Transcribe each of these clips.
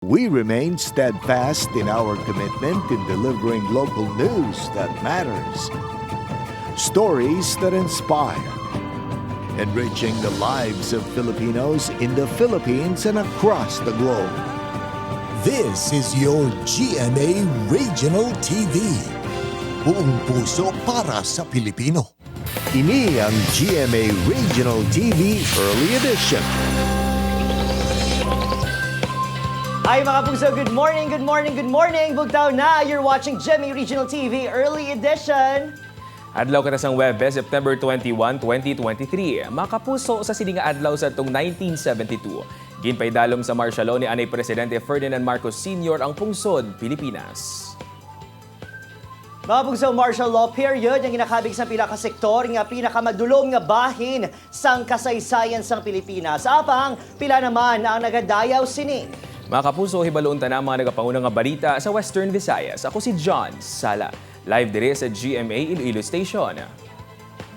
We remain steadfast in our commitment in delivering local news that matters, stories that inspire, enriching the lives of Filipinos in the Philippines and across the globe. This is your GMA Regional TV. Buong puso para sa Pilipino. Ini ang GMA Regional TV Early Edition. Hi mga puso, good morning, good morning, good morning! Bugtaw na, you're watching GMA Regional TV Early Edition. Adlaw katasang Webes, September 21, 2023. Mga kapuso sa sininga adlaw sa itong 1972. Ginpaydalom sa martial law ni Anay Presidente Ferdinand Marcos Sr. ang pungsod, Pilipinas. Mga puso, martial law period ang ginakabig sa pila ka sektor nga pinakamadulong nga bahin sang kasaysayan sang Pilipinas. Apang pila naman ang nagadayaw sini. Mga kapuso, hibaloon na mga nagapangunang nga balita sa Western Visayas. Ako si John Sala, live dire sa GMA Iloilo Station.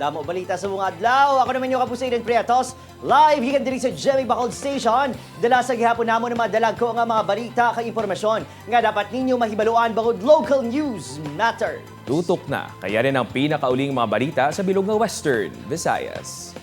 Damo balita sa buong adlaw. Ako naman yung kapuso Eden Prietos, live hikan diri sa GMA Bacol Station. Dala sa gihapon namon na madalag ko nga mga balita kay impormasyon nga dapat ninyo mahibaluan bangod local news matter. Tutok na, kaya rin ang pinakauling mga balita sa bilog ng Western Visayas.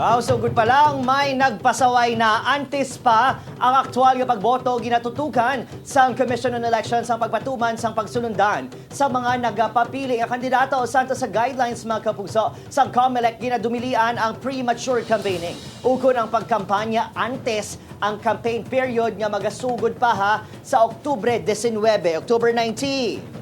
Wow, so good pa lang, may nagpasaway na antes pa ang aktual nga pagboto ginatutukan sa Commission on Elections ang pagpatuman sang pagsunundan sa mga nagapapili nga kandidato santo sa guidelines mga kapuso sa COMELEC ginadumilian ang premature campaigning. Ukon ang pagkampanya antes ang campaign period nga magasugod pa ha sa Oktubre 19, October 19.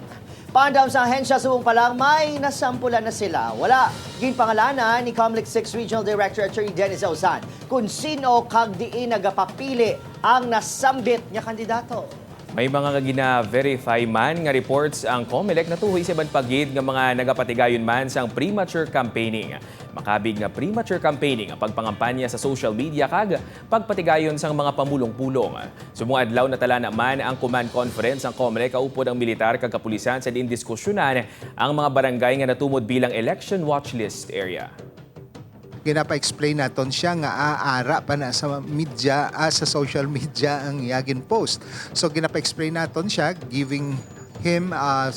Pandam sa ahensya subong pa lang, may nasampulan na sila. Wala ginpangalanan ni COMELEC 6 Regional Director Attorney Dennis Auzan kung sino kag diin nagapapili ang nasambit niya kandidato. May mga gina-verify man nga reports ang COMELEC na tuhoy sa pagid nga mga nagapatigayon man sang premature campaigning. Makabig nga premature campaigning ang pagpangampanya sa social media kag pagpatigayon sang mga pamulong-pulong. Sumong adlaw natala naman ang command conference ang COMELEC kaupod ang militar kag kapulisan sa diindiskusyonan ang mga barangay nga natumod bilang election watch list area. Ginapa-explain naton siya nga aara pa na sa media, sa social media ang yagin post. So ginapa-explain naton siya, giving him 3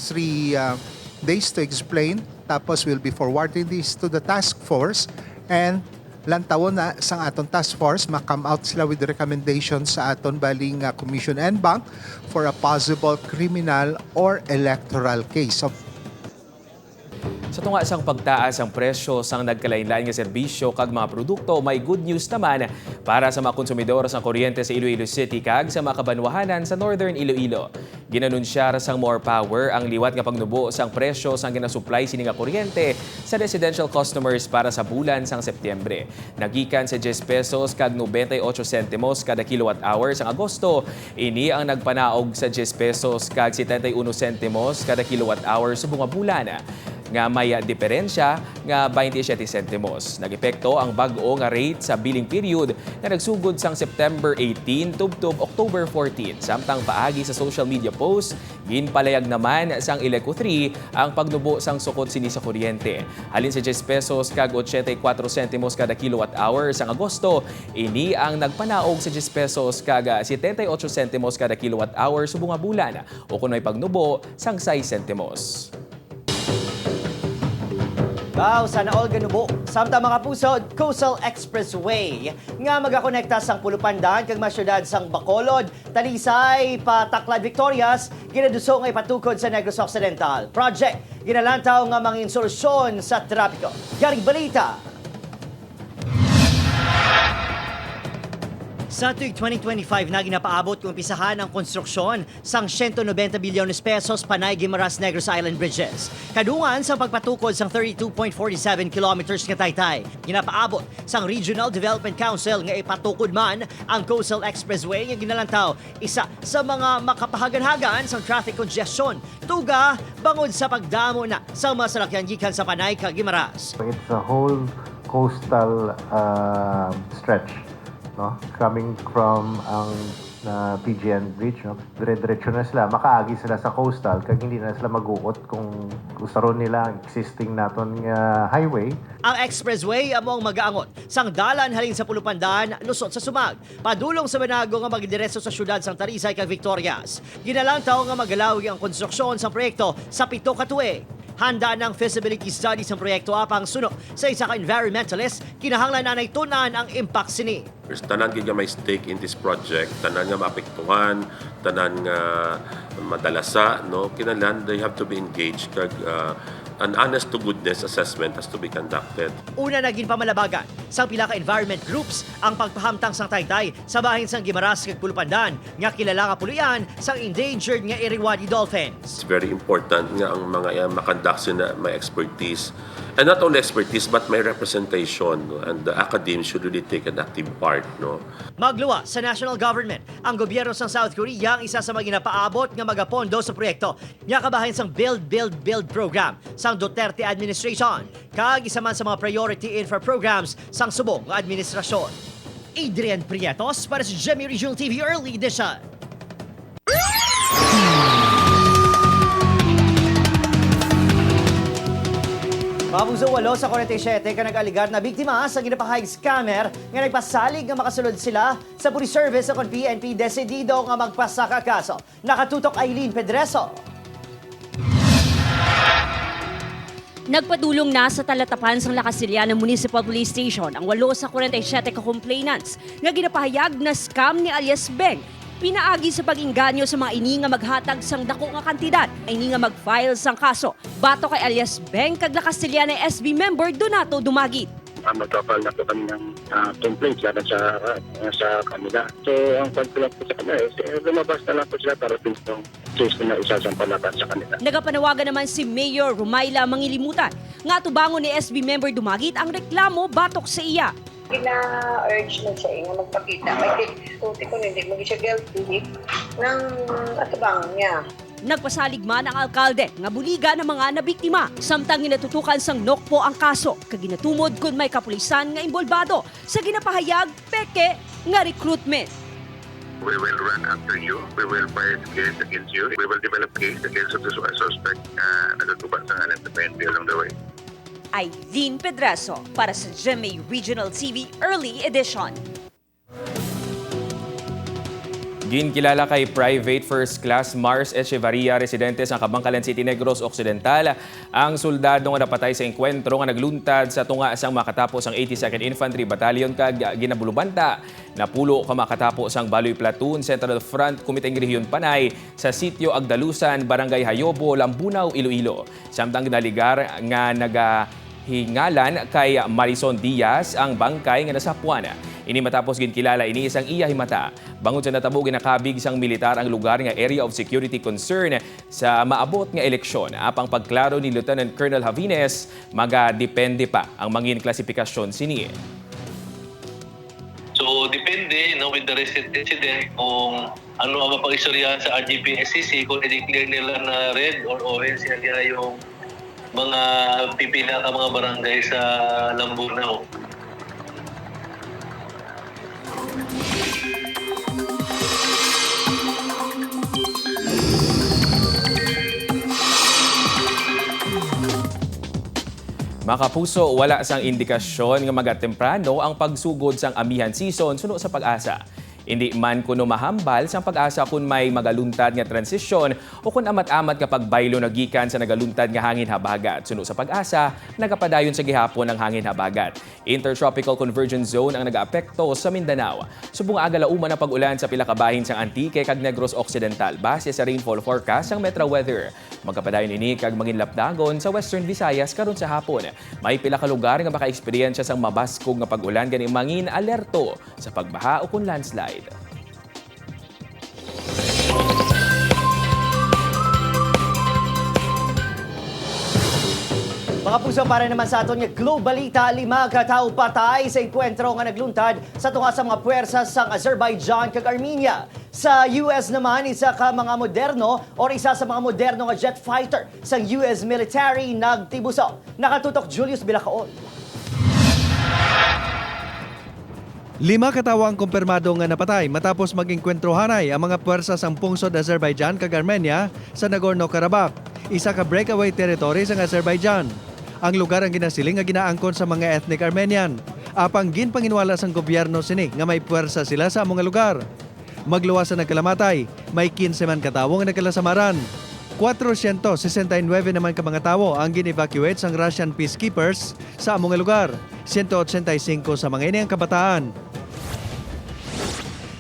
days to explain. Tapos we'll be forwarding this to the task force and lantawon na sang aton task force makam out sila with the recommendations sa aton baling commission and bank for a possible criminal or electoral case. So, Sa tunga sang pagtaas ang presyo sang nagkalain-lain nga serbisyo kag mga produkto, may good news naman para sa mga konsumidor sang kuryente sa Iloilo City kag sa mga kabanwahanan sa Northern Iloilo. Ginanunsyar sang More Power ang liwat nga pagnubo sang presyo sang ginasupply sini nga kuryente sa residential customers para sa bulan sang Setyembre. Nagikan sa 10 pesos kag 98 sentimos kada kilowatt hour sang Agosto. Ini ang nagpanaog sa 10 pesos kag 71 sentimos kada kilowatt hour sa bunga bulan nga may diferensya nga 27 sentimos. Nag-epekto ang bag-o nga rate sa billing period na nagsugod sang September 18 tubtob October 14. Samtang paagi sa social media post, ginpalayag naman sang Ileco 3 ang pagnubo sang sukot sini sa kuryente. Halin sa 10 pesos kag 84 sentimos kada kilowatt hour sang Agosto, ini ang nagpanaog sa 10 pesos kag 78 sentimos kada kilowatt hour sa bunga bulan o kunoy pagnubo sang 6 sentimos. Wow, sana all ganubo. Samtang mga puso, Coastal Expressway nga magakonekta sang Pulupandan kag masyudad sang Bacolod, Talisay, Pataklad, Victorias, ginaduso nga ipatukod sa Negros Occidental. Project ginalantaw nga mga insolusyon sa trapiko. Yaring balita. Sa tuig 2025 na ginapaabot kung umpisahan ang konstruksyon sang 190 bilyones pesos Panay Guimaras Negros Island Bridges. Kadungan sa pagpatukod sang 32.47 kilometers nga taytay. Ginapaabot sang Regional Development Council nga ipatukod man ang Coastal Expressway nga ginalantaw isa sa mga makapahagan-hagan sang traffic congestion. Tuga bangod sa pagdamo na sa masalakyan gikan sa Panay kag Guimaras. It's a whole coastal stretch, no? Coming from ang na PGN Bridge, no? Dire-diretso na sila, makaagi sila sa coastal, kag hindi na sila mag-uot kung gusto nila ang existing naton nga highway. Ang expressway among mag-aangot sang dalan halin sa Pulupandan, lusot sa Sumag. Padulong sa Banago nga magdiretso sa syudad sang Talisay kag Victorias. Ginalantaw nga magalawi ang konstruksyon sa proyekto sa 7 ka tuig. Handa ng feasibility study sa proyekto apang suno sa isa ka environmentalist, kinahanglan na tunan ang impact sini. Tanan nga may stake in this project, tanan nga maapektuhan, tanan nga madalasa, no? Kinahanglan they have to be engaged kag an honest to goodness assessment has to be conducted. Una naging pamalabagan sang pila ka environment groups ang pagpahamtang sang taytay sa bahin sang Gimaras kag Pulupandan nga kilala nga puluyan sang endangered nga Irrawaddy dolphins. It's very important nga ang mga makandak sila may expertise, and not only expertise but may representation, no? And the academe should really take an active part, no? Magluwa sa national government ang gobyerno sang South Korea ang isa sa mga ginapaabot nga magapondo sa proyekto nga kabahin sang Build program sang Duterte administration kag isa man sa mga priority infra programs sang subong nga administrasyon. Adrian Prietos para sa GMA Regional TV Early Edition. Mabuso 8 sa 47 ka nag-aligar na biktima sa ginapahayag scammer nga nagpasalig nga makasulod sila sa police service sa PNP desidido nga magpasaka kaso. Nakatutok Aileen Pedreso. Nagpadulong na sa talatapan sang Lacasiliana Municipal Police Station ang 8 sa 47 ka complainants nga ginapahayag na scam ni alias Beng. Pinaagi sa pag-inganyo sa mga ini nga maghatag sang dako nga kantidad, ini nga mag-file sang kaso. Bato kay alias Beng kag Lacasiliana SB member Donato Dumagit. Magpapal na po kami ng complaint laban sa kanila. So, ang pagkulang po sa kanila lumabas na lang po sila para yung case na isasampan laban sa kanila. Nagapanawagan naman si Mayor Rumayla Mangilimutan nga tubangon ni SB member Dumagit ang reklamo batok sa iya. Gina-urge na siya nga magpakita. May tinsuti ko hindi mag-siya guilty ng atubang niya. Nagpasalig man ang alkalde nga buliga ng mga nabiktima. Samtang ginatutukan sang nokpo ang kaso, kag ginatumod kung may kapulisan nga imbolbado sa ginapahayag peke nga recruitment. We will run after you. We will file case against you. We will develop case against the suspect na natutupad sa ngalan ng PNP along the way. Aileen Pedreso para sa GMA Regional TV Early Edition. Ginkilala kay Private First Class Mars Echevarria, residente sa Kabangkalan City, Negros Occidental, ang soldado nga napatay sa engkwentro nga nagluntad sa tunga sang makatapos ang 82nd Infantry Battalion kag ginabulubanta. Napulo ka makatapos ang Baloy Platoon Central Front Kumiteng Rehiyon Panay sa Sitio Agdalusan, Barangay Hayobo, Lambunaw, Iloilo. Samtang naligar nga nagahingalan kay Marison Diaz ang bangkay nga nasapuan. Ini matapos ginkilala ini isang iya himata. Bangod sa natabo ginakabig sang militar ang lugar nga area of security concern sa maabot nga eleksyon. Apang pagklaro ni Lieutenant Colonel Javines, magadepende pa ang mangin klasifikasyon sini. So depende with the recent incident kung ano ang mapag-istoryahan sa RGP-SCC kung i-declare nila na red or orange area yung mga pipila ka mga barangay sa Lambunaw. Makapuso, wala sang indikasyon nga magatemprano ang pagsugod sang amihan season suno sa pag-asa. Hindi man kuno mahambal sang pag-asa kung may magaluntad nga transisyon o kung amat-amat nga pagbaylo nagikan sa nagaluntad nga hangin habagat. Suno sa pag-asa, nagapadayon sa gihapon ng hangin habagat. Intertropical Convergence Zone ang nag-aapekto sa Mindanao. Subong aga lauman ang pag-ulan sa pila kabahin sang Antique kag Negros Occidental base sa rainfall forecast sang Metro Weather. Magkapadayon ini kag manginlapdagon sa Western Visayas karon sa hapon. May pila ka lugar nga maka-eksperyensya sang mabaskog nga pag-ulan gani mangin alerto sa pagbaha o kung landslide. Mga puso, para naman sa aton nga globalita, 5 ka tawo patay sa enkwentro nga nagluntad sa tunga sa mga puwersas sang Azerbaijan kag Armenia. Sa US naman, isa sa mga moderno nga jet fighter sang US military nagtibuso. Nakatutok Julius Bilacaon. 5 katawo ang kumpirmado nga napatay matapos magingkwentrohanay ang mga puwersa sa pungsod Azerbaijan kag Armenia sa Nagorno-Karabakh, isa ka breakaway territory sa Azerbaijan. Ang lugar ang ginasiling nga ginaangkon sa mga ethnic Armenian. Apang ginpanginwala sang gobyerno sini nga may puwersa sila sa among lugar. Magluwas sa nagkalamatay, may 15 man katawo nga nagkalasamaran. 469 naman ka mga tawo ang gin-evacuate sang Russian peacekeepers sa among lugar. 185 sa mga ini ang kabataan.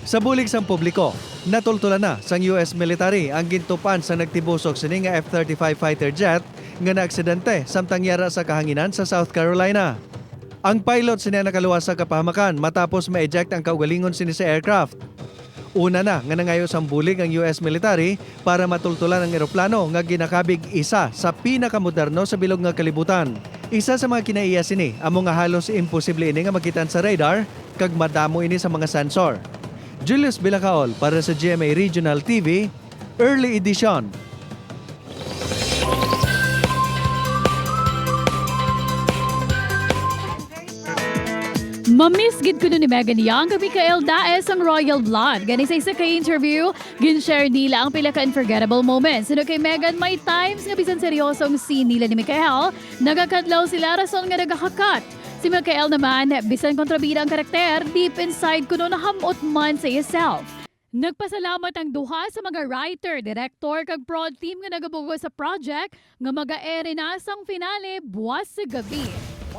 Sa bulig sang publiko, natultulan na sang US military ang gintupan sa nagtibusok sini nga F-35 fighter jet nga naaksidente samtang yara sa kahanginan sa South Carolina. Ang pilot sini nakaluwas sa kapahamakan matapos ma-eject ang kaugalingon sini sa aircraft. Una na nga nangayo sang bulig ang US military para matultulan ang eroplano nga ginakabig isa sa pinakamoderno sa bilog nga kalibutan. Isa sa mga kinaiya sini amo nga halos imposible ini nga makitaan sa radar kag madamo ini sa mga sensor. Julius Bilacaol para sa GMA Regional TV, Early Edition. Mamiss gid kuno ni Megan Young kag Mikael Daes ang Royal Blood. Gani sa isa ka interview, gin-share nila ang pila ka unforgettable moments. Sino kay Megan may times nga bisan seryosong scene nila ni Mikael, nagakadlaw sila rason nga nagakakat. Si Mikael naman, bisan kontrabida ang karakter, deep inside kuno nahamot man sa yourself. Nagpasalamat ang duha sa mga writer, director kag prod team nga nagabugo sa project nga maga-ere na sang finale buwas sa gabi.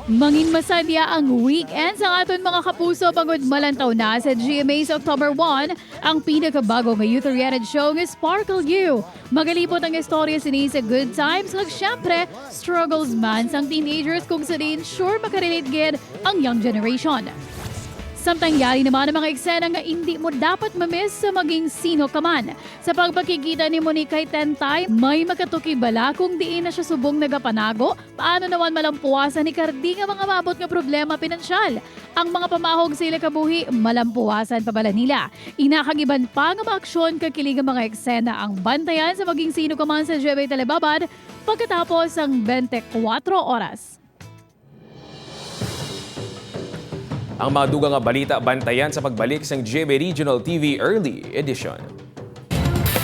Mangin masadya ang weekend sa aton mga kapuso pagod malantaw na sa GMA sa October 1 ang pinakabago nga youth-oriented show nga Sparkle You. Magalipot ang istorya sini sa good times kag syempre struggles man sang teenagers kung sa din sure makarelate gid ang young generation. Samtang yari naman ang mga eksena nga hindi mo dapat mamiss sa maging sino ka man. Sa pagpakikita ni Monica kay Tentay, may makatuki bala kung diin na siya subong nagapanago, paano naman malampuwasan ni Cardi nga mga mabot nga problema pinansyal. Ang mga pamahog sila kabuhi, malampuwasan pa bala nila. Inakagiban pa nga maaksyon kakilig ang mga eksena ang bantayan sa maging sino ka man sa GMA Telebabad pagkatapos ang 24 oras. Ang mga dugang nga balita bantayan sa pagbalik sa GMA Regional TV Early Edition.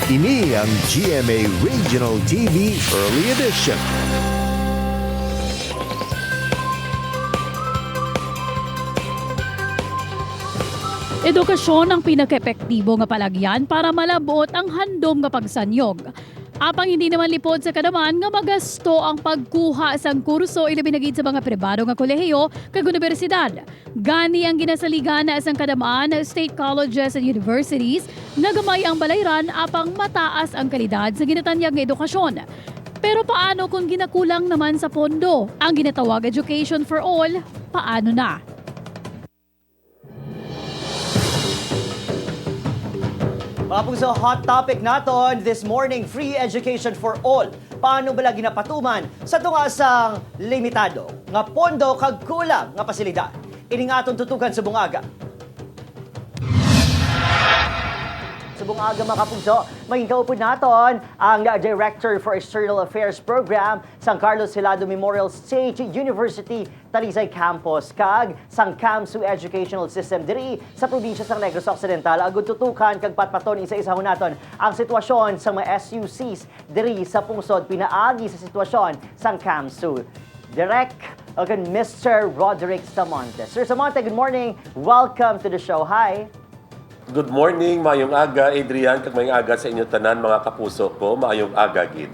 Ini ang GMA Regional TV Early Edition. Edukasyon ang pinaka-epektibo nga palagyan para malabot ang handom nga pagsanyog. Apang hindi naman lipod sa kanaman nga magasto ang pagkuha sang kurso ilabi na gid sa mga pribado nga kolehiyo kag universidad. Gani ang ginasaligan sa kanaman state colleges and universities nagamay ang balayran apang mataas ang kalidad sa ginatanyag nga edukasyon. Pero paano kung ginakulang naman sa pondo? Ang ginatawag Education for All, paano na? Mga puso, hot topic naton this morning, free education for all. Paano bala ginapatuman sa tungasang limitado nga pondo kag kulang nga pasilidad? Ini nga aton tutukan sa bungaga. Sa bungaga mga kapuso, maging kaupod naton ang Director for External Affairs Program sang Carlos Hilado Memorial State University Talisay Campus kag sang Kamsu Educational System diri sa probinsya sang Negros Occidental. Agud tutukan kag patpaton isa-isa naton ang sitwasyon sa mga SUCs diri sa pungsod pinaagi sa sitwasyon sang Kamsu. Direct Mr. Roderick Samonte. Sir Samonte, good morning. Welcome to the show. Hi. Good morning, maayong aga, Adrian, kag maayong aga sa inyo tanan, mga kapuso ko, maayong aga, gid.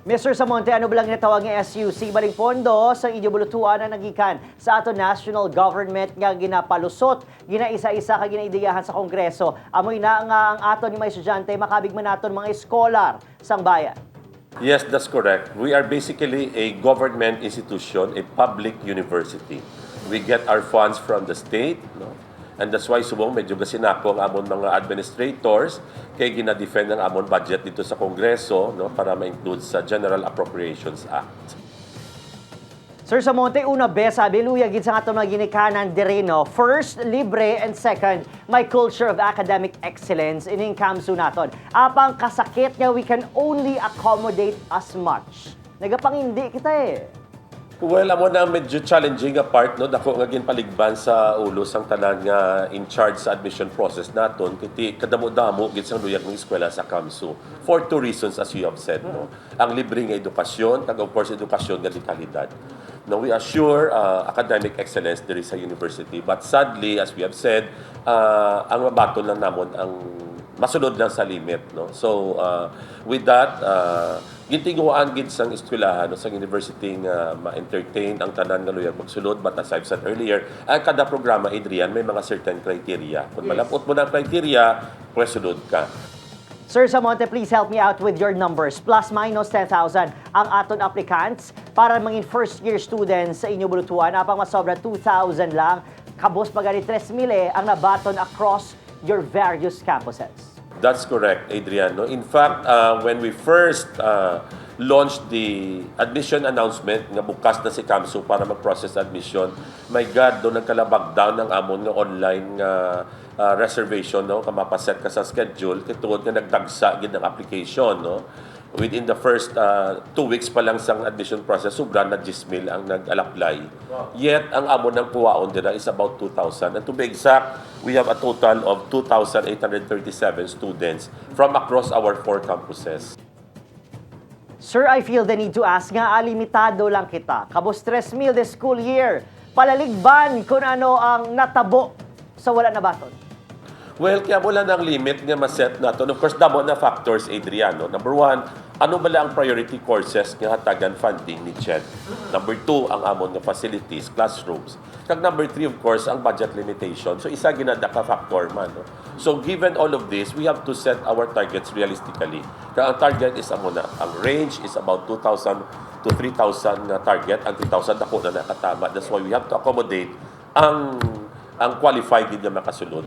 Mr. Samonte, ano ba lang natawag ng SUC? Baling pondo sa inyo bulutuan na nagikan sa ato national government nga ginapalusot, ginaisa-isa ka ginaideyahan sa Kongreso. Amoy na nga ang ato ni mga estudyante, makabig man naton mga scholar sang bayan. Yes, that's correct. We are basically a government institution, a public university. We get our funds from the state, no? And that's why subong medyo gasinako ang amon mga administrators kay gina-defend ang amon budget dito sa Kongreso, no, para ma-include sa General Appropriations Act. Sir Samonte, una sabi luya gid sa aton mga ginikanan dire no. First, libre, and second, may culture of academic excellence ining Kamsu naton. Apang kasakit nga we can only accommodate as much. Nagapangindi kita eh. Well, amo na medyo challenging nga part, no? Dako nga ginpaligban sa ulo sang tanan nga in charge sa admission process naton kiti kadamo-damo gid sang luyag ng eskwela sa KAMSU for two reasons as you have said, no. Ang libre nga edukasyon, kag of course edukasyon nga di kalidad. No, we assure academic excellence diri sa university, but sadly as we have said, ang mabaton lang namon ang masunod lang sa limit, no. So with that, gintinguan gid sang eskwelahan no, sang university nga ma-entertain ang tanan nga luyag magsulod, but as I've said earlier, ang kada programa, Adrian, may mga certain criteria. Kung malapot mo ng criteria, pwes sulod ka. Sir Samonte, please help me out with your numbers. Plus minus 10,000 ang aton applicants para maging first-year students sa inyong bulutuan. Apang masobra 2,000 lang. Kabos pagani 3,000 ang nabaton across your various campuses. That's correct, Adrian. No? In fact, when we first launched the admission announcement nga bukas na si KAMSU para mag-process admission, my God, doon nagkalabag down ng amon nga online reservation, no? Kamapaset ka sa schedule, kituod nga nagdagsa gid ng application, no? Within the first 2 weeks pa lang sang admission process, sobra na 10,000 ang nag-apply. Yet, ang amon ng kuwaon dira is about 2,000. And to be exact, we have a total of 2,837 students from across our 4 campuses. Sir, I feel the need to ask nga, limitado lang kita. Kabos 3,000 this school year. Palaligban kung ano ang natabo sa wala na baton. Well, kaya wala ng limit nga maset nato. Of course, damo na factors, Adriano. Number 1, ano ba ang priority courses nga hatagan funding ni CHED? Number 2, ang amon nga facilities, classrooms. Kag number 3, of course, ang budget limitation. So, isa ginada ka factor man. No? So, given all of this, we have to set our targets realistically. Kaya ang target is amo na. Ang range is about 2,000 to 3,000 na target. Ang 3,000 ako na nakatama. That's why we have to accommodate ang qualified din na makasunod.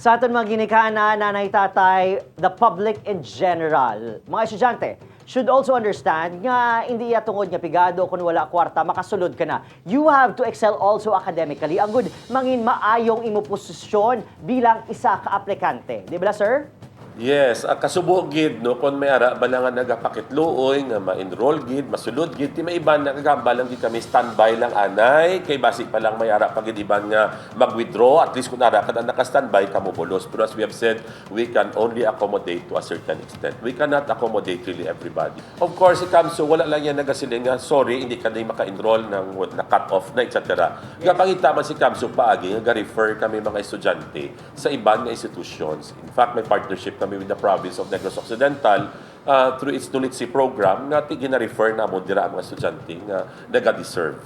Sa aton mga ginikaana, nanay, tatay, the public in general, mga estudyante, should also understand nga hindi tungod nga pigado kung wala kwarta, makasulod ka na. You have to excel also academically. Ang good, mangin maayong imo posisyon bilang isa ka aplikante. Di ba, sir? Yes, kasubo gid no kon may ara balangan nagapakitluoy nga ma-enroll gid, masulod gid ti maiban nagagamba lang gid kami standby lang anay kay basic pa lang may ara pagid iban nga mag-withdraw at least kun ara kada naka-standby kamo bolos. Pero as we have said, we can only accommodate to a certain extent. We cannot accommodate really everybody. Of course, it comes so wala lang yan nagasiling nga sorry hindi ka na maka-enroll ng na cut off na etc. Gapangita man si Kamso paagi nga refer kami mga estudyante sa iban nga institutions. In fact, may partnership kami with the province of Negros Occidental through its Nulitsi program na gina-refer na mo dira ang mga estudyante nga naga-deserve.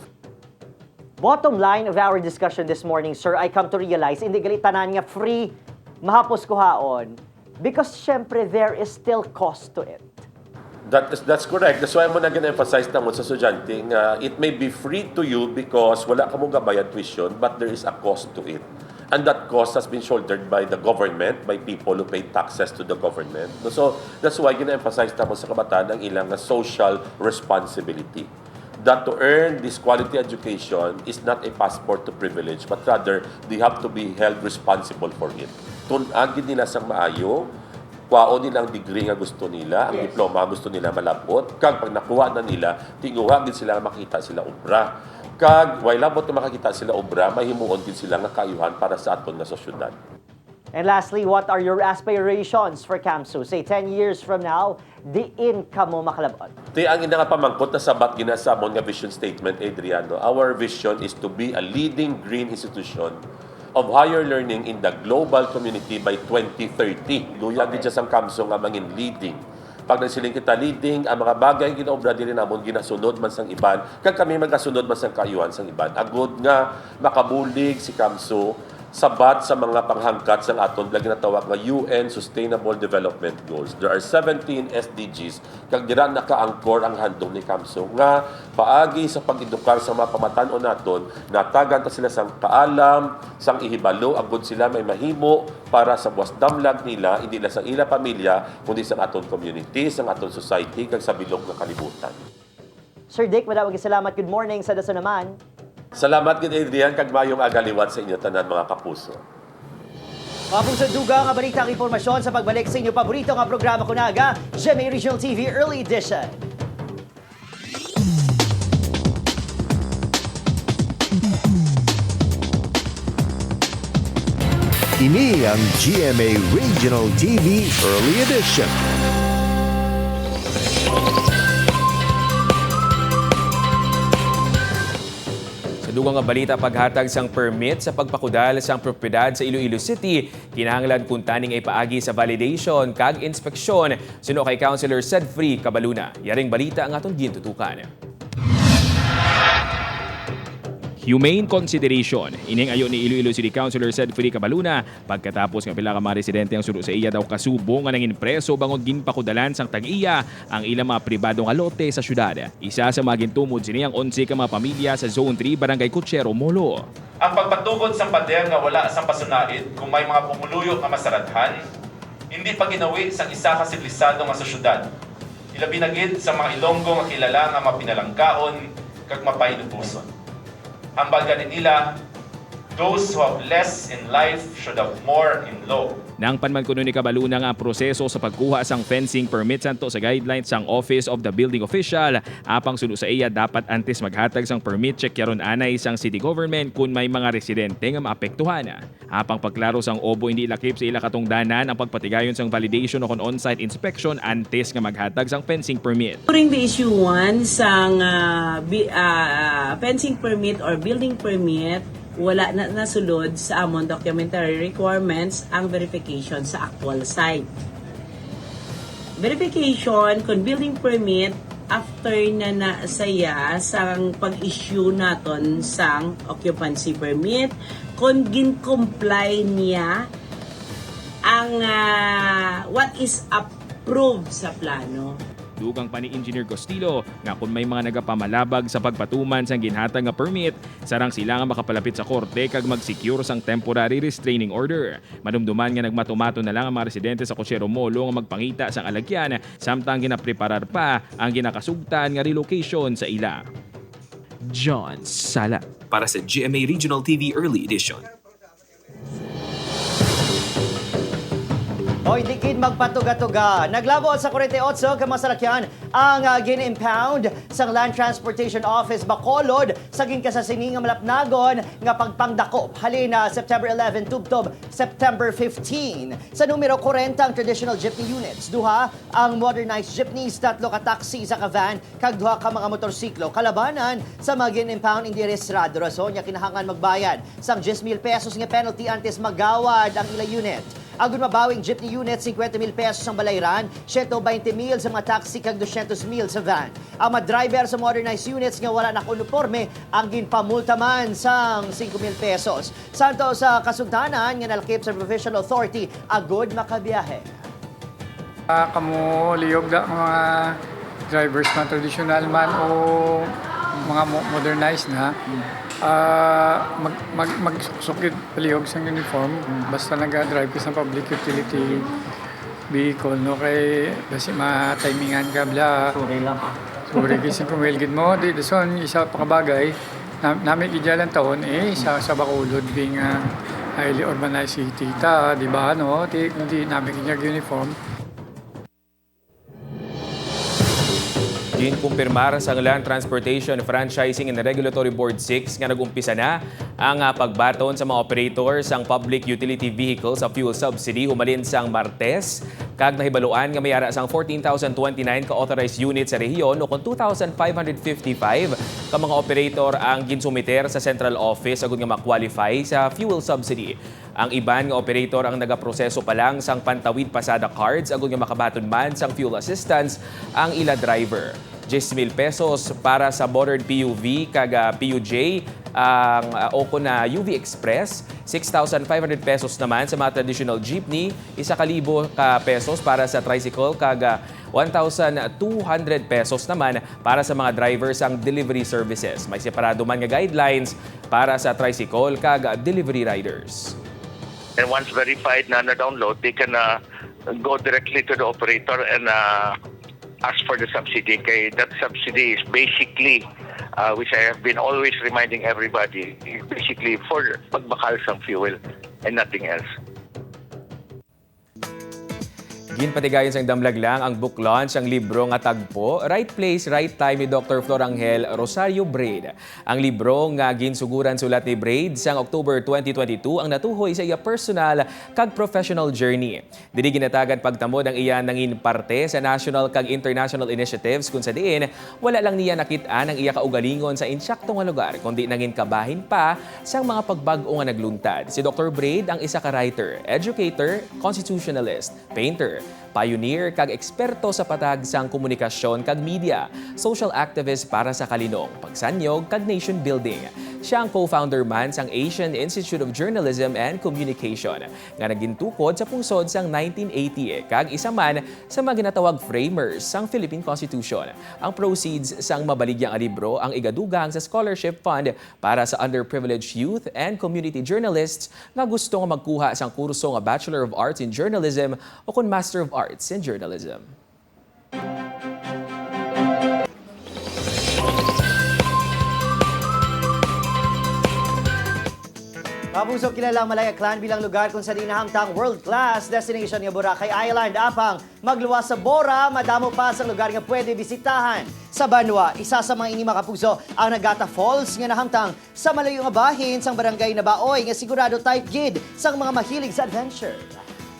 Bottom line of our discussion this morning, sir, I come to realize hindi gali tanan nga free mahapos kuhaon because syempre there is still cost to it. That's correct. That's why mo na gina-emphasize na mo sa estudyante nga it may be free to you because wala ka mo gabayad tuition but there is a cost to it. And that cost has been shouldered by the government, by people who pay taxes to the government. So that's why gina-emphasize na mo sa kabataan ang ilang social responsibility. That to earn this quality education is not a passport to privilege, but rather they have to be held responsible for it. Tunagin nila sang maayo, kwaon nila ang degree nga gusto nila, ang diploma gusto nila malabot. Kag pag nakuha na nila, tinguha din sila makita sila obra. Kag way labot na makakita sila obra, mahimuon din sila nga kaayuhan para sa aton nga sosyedad. And lastly, what are your aspirations for KAMSU? Say 10 years from now, diin ka mo makalabot. Ang ina nga pamangkot na sabat ginasabon nga vision statement, Adriano. Our vision is to be a leading green institution of higher learning in the global community by 2030. Luyag din siya sang KAMSU nga mangin leading. Pag nagsiling kita leading, ang mga bagay ginaobra din namon ginasunod man sang iban, kag kami magasunod man sang kaayuhan sang iban. Agud nga makabulig si KAMSU sabat sa mga panghangkat sang aton lagi natawag nga UN Sustainable Development Goals. There are 17 SDGs kag dira nakaangkor ang handom ni KAMSU nga paagi sa pag-edukar sa mga pamatan-on naton, natagan ta sila sang kaalam, sang ihibalo agud sila may mahimo para sa buwas damlag nila, hindi lang sa ila pamilya, kundi sa aton community, sa aton society kag sa bilog nga kalibutan. Sir Dick, madawag salamat. Good morning sa daso naman. Salamat gid Adrian kag mayong agaliwat sa inyo tanan mga kapuso. Mga puso duga nga balita ang impormasyon sa pagbalik sa inyo paborito nga programa kunaga, GMA Regional TV Early Edition. Kini ang GMA Regional TV Early Edition. Dugang nga balita paghatag sang permit sa pagpakudal sang propiedad sa Iloilo City, kinahanglan kung taning ay paagi sa validation kag inspeksyon. Suno kay Councilor Sedfrey Cabaluna. Yaring balita ang atong gintutukan. Humane consideration. Ining ayo ni Iloilo City Councilor Sedfrey Cabaluna pagkatapos nga pila ka mga residente ang sulo sa iya daw kasubo nga nangin preso bangod ginpakudalan sang tag-iya ang ilang mga pribado nga lote sa syudad. Isa sa mga gintumod sini ang 11 ka mga pamilya sa Zone 3 Barangay Kutsero, Molo. Ang pagpatugod sa pader nga wala sang pasunaid kung may mga pumuluyo nga masaradhan, hindi pa ginawi sang isa ka sibilisado nga sa syudad. Ilabi na gid sa mga Ilonggo nga kilala nga mapinalangkaon kag mapainubuson. Ang baga nila, those who have less in life should have more in law. Nang panmankuno ni Cabaluna nga ang proseso sa pagkuha sang fencing permit santo sa guidelines sang Office of the Building Official, apang suno sa iya dapat antes maghatag sang permit check yaron anay sang city government kung may mga residente nga maapektuhan. Apang pagklaro sang obo hindi ilakip sa ila katungdanan ang pagpatigayon sang validation o on-site inspection antes nga maghatag sang fencing permit. During the issuance sang fencing permit or building permit, wala na nasulod sa among documentary requirements ang verification sa actual site. Verification kung building permit after na nasaya sang pag-issue naton sang occupancy permit kung gin-comply niya ang what is approved sa plano. Dugang pa ni Engineer Gostilo nga kung may mga nagapamalabag sa pagpatuman sang ginhatag nga permit, sarang sila nga makapalapit sa korte kag mag-secure sang temporary restraining order. Madumduman nga nagmatumato na lang ang mga residente sa Kutsero, Molo nga magpangita sang alagyan samtang ginapreparar pa ang ginakasugtan nga relocation sa ila. John Sala para sa GMA Regional TV Early Edition. Hoy, dikid magpatuga-tuga. Naglabo sa 48 ka masakyan ang gin-impound sa Land Transportation Office Bacolod sa ginkasasini nga malapnagon nga pagpangdakop halina September 11 tubtob September 15. Sa numero 40 ang traditional jeepney units, duha ang modernized jeepneys, 3 ka taxi sa ka van kag duha ka mga motorsiklo. Kalabanan sa mga gin-impound hindi rehistrado rason nya kinahanglan magbayad sang 10,000 pesos nga penalty antes magawad ang ila unit. Ang mabawing jeepney unit, 50,000 pesos ang balayran, 120,000 sa mga taxi kag 200,000 sa van. Ang mga driver sa modernized units nga wala na uniforme, ang ginpamulta man sang 5,000 pesos. Santo sa kasultanan nga nalakip sa Provincial Authority, agod makabiyahe. Kamo liyog da mga drivers na traditional man o mga modernized na. Magsukid palihog sa uniform basta nag-drive ka sa public utility vehicle no kay basi ma-timingan ka bla suri kasi kumilgid mo di dason isa pa kabagay namin gidyalan taon isa sa Bacolod being highly urbanized city ta di ba no hindi namin ginyag uniform. Ginkumpirmar sa Land Transportation Franchising and Regulatory Board 6 nga nagumpisa na ang pagbaton sa mga operators ang public utility vehicles sa fuel subsidy humalin sang Martes kag nahibaluan nga may ara sang 14,029 ka authorized units sa rehiyon o kung 2,555 ka mga operator ang ginsumiter sa central office agud nga ma-qualify sa fuel subsidy. Ang iban nga operator ang nagaproseso pa lang sang pantawid pasada cards agud nga makabaton man sang fuel assistance ang ila driver. 10,000 pesos para sa bordered PUV kag PUJ ang oko na UV Express, 6,500 pesos naman sa mga traditional jeepney, 1,000 pesos para sa tricycle kag 1,200 pesos naman para sa mga drivers ang delivery services. May separado man nga guidelines para sa tricycle kag delivery riders. And once verified na na-download, they can go directly to the operator and ask for the subsidy. Kay that subsidy is basically, which I have been always reminding everybody, basically for pagbakal ng fuel and nothing else. Ginpatigayon sang damlag lang ang book launch ang libro nga tagpo, Right Place, Right Time ni Dr. Florangel Rosario Braid. Ang libro nga ginsuguran sulat ni Braid sang October 2022 ang natuhoy sa iya personal kag professional journey. Dili ginatagan pagtamod ang iya nangin parte sa national kag international initiatives kung sa diin wala lang niya nakit-an ang iya kaugalingon sa insakto nga lugar kundi nangin kabahin pa sang mga pagbag-o nga nagluntad. Si Dr. Braid ang isa ka writer, educator, constitutionalist, painter, pioneer kag eksperto sa patag sang komunikasyon kag media, social activist para sa kalinong, pagsanyog kag nation building. Siya ang co-founder man sang Asian Institute of Journalism and Communication nga nagintukod sa pungsod sang 1980 kag isa man sa mga ginatawag framers sang Philippine Constitution. Ang proceeds sang mabaligyang libro ang igadugang sa scholarship fund para sa underprivileged youth and community journalists nga gusto nga magkuha sang kurso nga Bachelor of Arts in Journalism o kun Master of Arts in Journalism. Kapuso, kilala ang Malaya Clan bilang lugar kung saan inahamtang world-class destination ng Boracay Island. Apang magluwas sa Bora, madamo pa sa lugar nga pwede bisitahan. Sa Banwa, isa sa mga inima kapuso ang Nagata Falls nga nahamtang sa malayo nga bahin sang barangay na Baoy nga sigurado type gid sang mga mahilig sa adventure.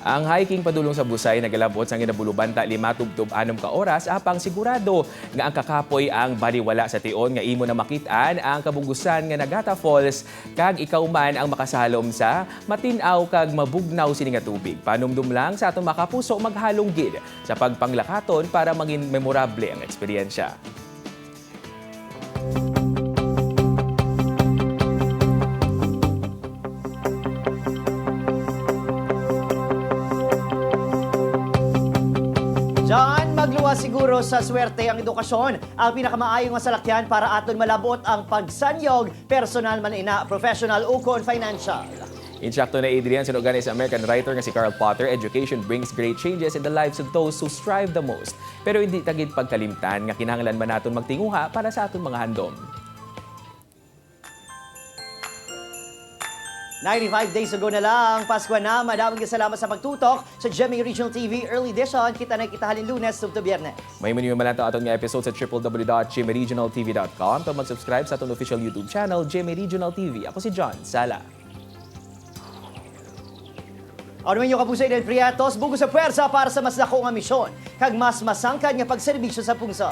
Ang hiking padulong sa Busay nagalabot sang ginabulubanta 5 tubtob 6 ka oras apang sigurado nga ang kakapoy ang baliwala sa tion nga imo na makitaan ang kabugusan nga Nagata Falls kag ikaw man ang makasalom sa matinaw kag mabugnaw sini nga tubig. Panumdum lang sa atong makapuso maghalong gid sa pagpanglakaton para maging memorable ang eksperyensya. Diyan, magluwas siguro sa swerte ang edukasyon. Ang pinakamaayong nga salakyan para aton malabot ang pagsanyog, personal man ina, professional ukon financial. Insakto na Adrian, sinugan sa American writer nga si Karl Potter, education brings great changes in the lives of those who strive the most. Pero hindi tagid pagkalimtan nga kinahanglan man naton magtinguha para sa aton mga handom. 95 days ago na lang, Pasko na. Madaming salamat sa pagtutok sa GMA Regional TV Early Edition. Kita na kita halin Lunes to Biyernes. May menu man aton nga episode sa www.gmaregionaltv.com para mag-subscribe sa aton official YouTube channel, GMA Regional TV. Ako si John Sala. Ano man yung kapusay del Priatos, bugo sa puwersa para sa mas dako nga misyon. Kag mas masangkad nga pagserbisyo sa pungso.